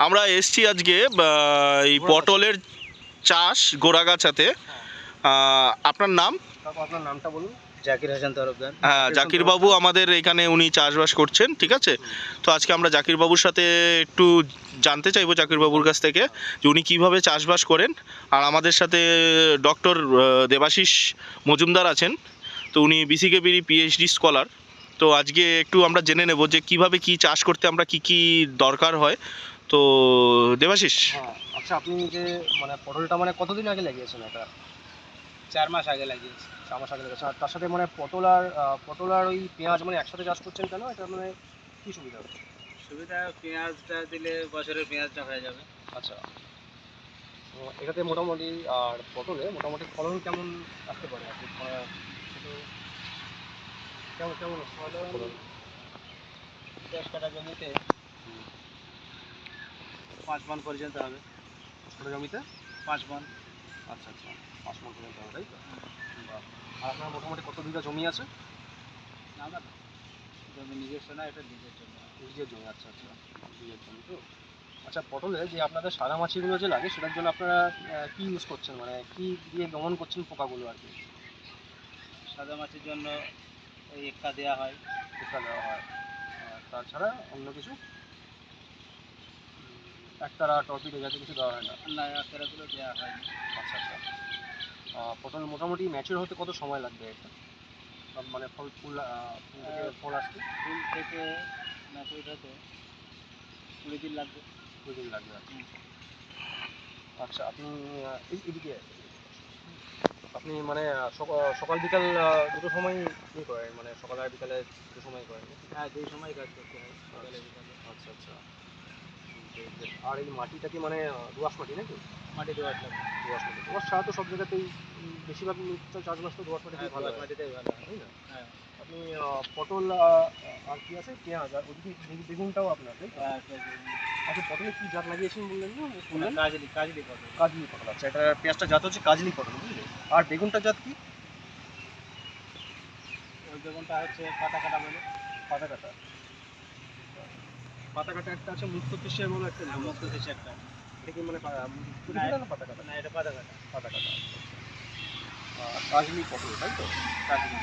আমরা এসছি আজকে এই পটলের চাষ গোড়াগাছাতে। আপনার নাম? আপনার নামটা বলুন। জাকির হাসান তরফদার। হ্যাঁ, জাকির বাবু আমাদের এখানে উনি চাষবাস করছেন, ঠিক আছে। তো আজকে আমরা জাকির বাবুর সাথে একটু জানতে চাইবো জাকির বাবুর কাছ থেকে যে উনি কীভাবে চাষবাস করেন। আর আমাদের সাথে ডক্টর দেবাশিস মজুমদার আছেন, তো উনি বিসিকেবির পিএইচডি স্কলার। তো আজকে একটু আমরা জেনে নেব যে কিভাবে কি চাষ করতে আমরা কি কি দরকার হয়। তো দেবাশিস, হ্যাঁ, আচ্ছা, আপনি যে মানে পটলটা মানে কতদিন আগে লাগিয়েছেন? এটা 4 মাস আগে লাগিয়েছি। 4 মাস আগে লাগিয়েছেন। আর তার সাথে মানে পটল আর ওই পেঁয়াজ মানে একসাথে চাষ করছেন কেন? এটা মানে কি সুবিধা হচ্ছে? সুবিধা পেঁয়াজটা দিলে বছরের পেঁয়াজটা হয়ে যাবে। আচ্ছা, তো এটাতে মোটামুটি আর পটলে মোটামুটি ফলন কেমন আসতে পারে আপনি? কেমন কেমন ফলন? 10 কাঠা জমিতে 5 মণ পর্যন্ত হবে। ছোটো জমিতে 5 মণ। আচ্ছা আচ্ছা, 5 মণ পর্যন্ত হবে, তাই তো? বাহ। আর আপনার মোটামুটি কত বিঘা জমি আছে? না, আমার জমি নিজস্ব না, এটা নিজের জন্য। নিজের জমি, আচ্ছা আচ্ছা, নিজের জমি তো। আচ্ছা, পটলে যে আপনাদের সাদামাছিগুলো যে লাগে সেটার জন্য আপনারা কি ইউজ করছেন, মানে কি দিয়ে দমন করছেন পোকাগুলো আর কি? সাদা মাছির জন্য ওই একটা দেওয়া হয়। টেক্কা দেওয়া হয়। আর তাছাড়া অন্য কিছু একতারা টর্পিডো জাতীয় কিছু দেওয়া হয় না? না, একটাগুলো দেওয়া হয়। আচ্ছা আচ্ছা। পটল মোটামুটি ম্যাচিওর হতে কত সময় লাগবে এটা? সব মানে ফুল ফুল থেকে ফল আসতে ফুল থেকে ম্যাচুর হতে 20 দিন লাগবে। 2 দিন লাগবে। আচ্ছা, আপনি এদিকে আপনি মানে সকাল বিকাল দুটো সময় ইয়ে করেন, মানে সকাল আর বিকালে দুটো সময় করেন নাকি? হ্যাঁ, 2 সময় কাজ করতে হয়, সকালে বিকালে। আচ্ছা আচ্ছা। বেশ বেশ। আর এই মাটিটা কি মানে দোআঁশ মাটি নাকি? মাটি দোআঁশ লাগে। দোআঁশ মাটি। দোআঁশ ছাড়া তো সব জায়গাতেই বেশিরভাগ চাষবাস তো দোআঁশ মাটিতেই হ্যাঁ, ভালো দোআঁশ হয়, মাটিতেই ভালো হয়। তাই না? হ্যাঁ, আপনি পটল আর কি আছে, পেঁয়াজ, আর ওদিকে বেগুনটাও আপনার, তাই তো? হ্যাঁ, আচ্ছা, পটলে কি জাত লাগিয়েছেন বললেন না? বললেন কাজলি পটল। কাজলি পটল। আচ্ছা, এটা পেঁয়াজটা জাত হচ্ছে কাজলি পটল, বুঝলে? আর বেগুনটা জাত কি? ওই বেগুনটা হচ্ছে কাটা কাটা বলে। পাতা কাটা। পাতা কাটা একটা আছে, মুক্ত কিসের বলে একটা নাম মুক্ত আছে। দেশে একটা। এটা কি মানে না, না পাতা কাটা? না, এটা পাতা কাটা। পাতা কাটা, আচ্ছা আচ্ছা। কাজলি পটল, তাই তো? কাজলি।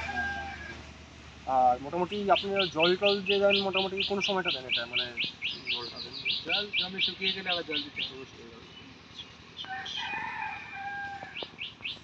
আর মোটামুটি আপনি জল টল যে দেন মোটামুটি কোন সময়টা দেন এটা, মানে জলটা দেন? জল জমি শুকিয়ে গেলে আবার জল দিতে হবে। জমি শুকিয়ে গেলে।